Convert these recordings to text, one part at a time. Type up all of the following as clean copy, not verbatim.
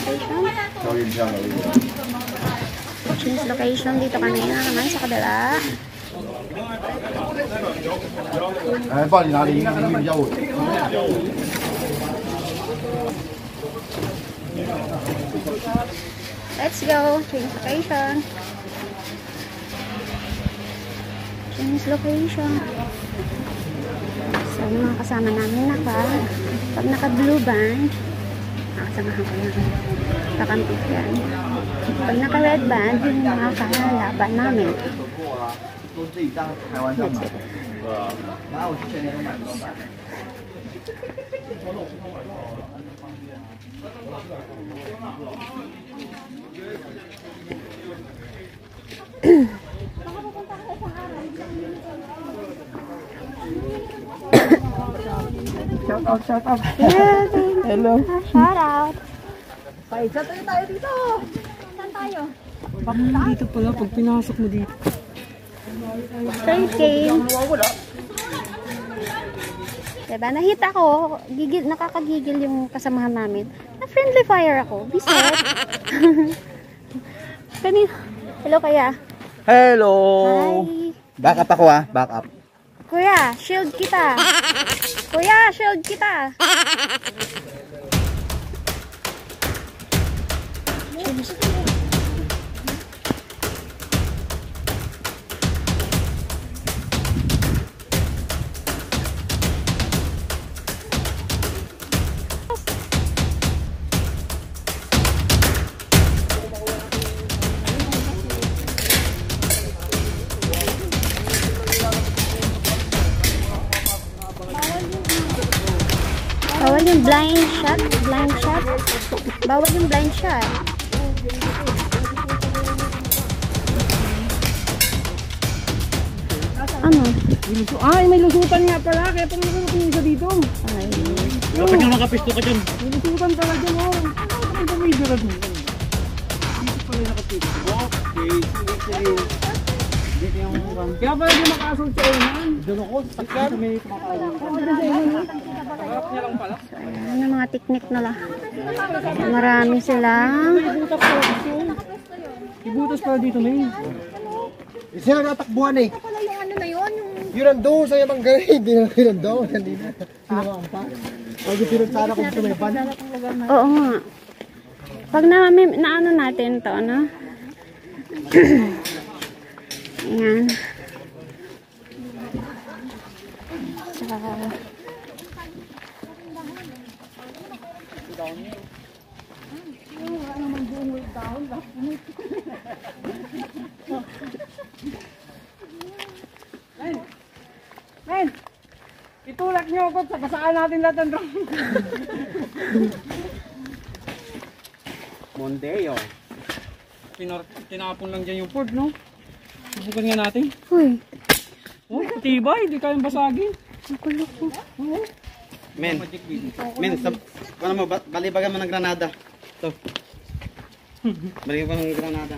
location. Change location dito kanina naman sa kabila. Let's go. Change location. Change location. So, yung mga kasama namin pag naka-blue band, nakasamahan ko yan. Kakampit yan. Pag naka-red band, yung mga kalaban namin. That's it. Shout out. Yeah, Hello. shout out. Paisa tayo dito. Saan tayo? Dito pala, pag pinasok mo dito. Third game. Diba? Nahit ako. Nakakagigil yung kasamahan namin. Na-friendly fire ako. Bisit. Kanina. Hello kaya. Hello. Hi. Back up ako back up. Kuya, shield kita. Kuya, shield kita. Bawal yung blind shot. Bawal yung blind shot. Ano? Ay, may lusutan nga pala. Kaya pala nakakatingin sa dito. Ay. Dapat nga makapisto ka dyan. May lusutan pala dyan, Ano ba may dura dito? Dito pala nakapisto. Okay, sige. Dito yung Kaya pala di makaasol sa unan. doon ako, sakyan. May kumakain. Harap niya lang pala. So, ayan yung mga technique nila. Marami silang Ibutas pala dito na yun. Isa na natakbuhan eh. Pala yung ano na yun, yung... Yun ang doon sa yamang gari. Hindi na yun ang doon. Hindi na. Sinawaan pa. Pag pinuntsara kung gusto may pan. Oo nga. Pag naano natin to, ano? Ayan. So, Men! Itulak niyo ako sa kasaan natin lahat ng drone. Mondeo. Tinapon lang dyan yung port, no? Subukan nga natin. uy. Oh, tibay, hindi kayang basagin. Ang kulo ko. Men, ano mo, balibagan mo ng granada. Ito. Balibagan ng granada.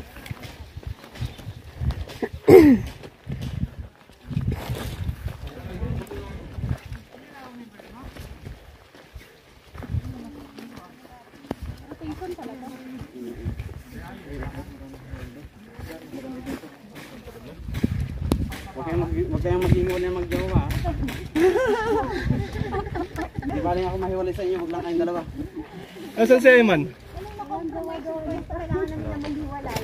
Huwag kayong mag-iwalay na mag-jowa. Di ba rin ako mahiwalay sa inyo, huwag lang kayong dalawa. Nasaan si Eman? Kailangan namin na maghiwalay.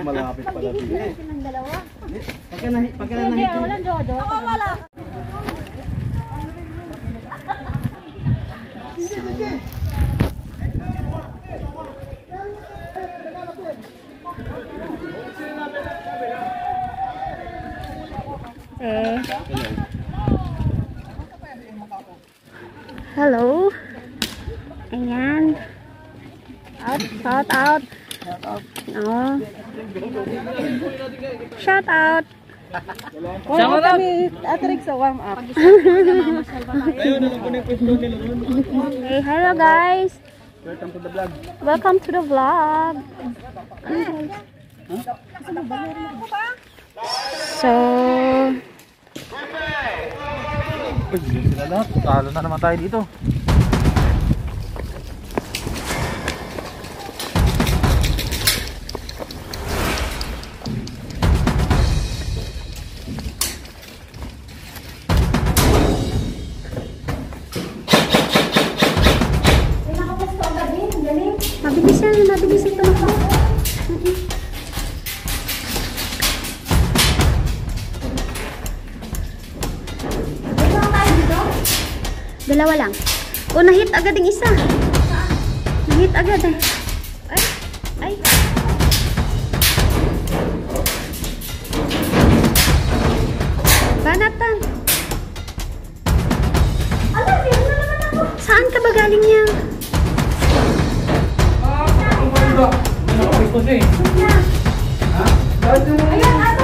Malapit pala dito. Ng dalawa. Pagka nahit yun. Walang Jojo. Ako wala. Hello. Ayan. Shout out. Oh. Shout out. Shout out! Atrix sa warm up. Hey, hello guys. Welcome to the vlog. Welcome to the vlog. So, Sila lahat, talo na naman tayo dito. Dalawa lang. O, nahit agad yung isa. Nahit agad eh. Ay. Ay. Banatan. Alam, meron na naman ako. Saan ka ba galing yan? Ano ba? Ano ba? Ano ba? Ayan,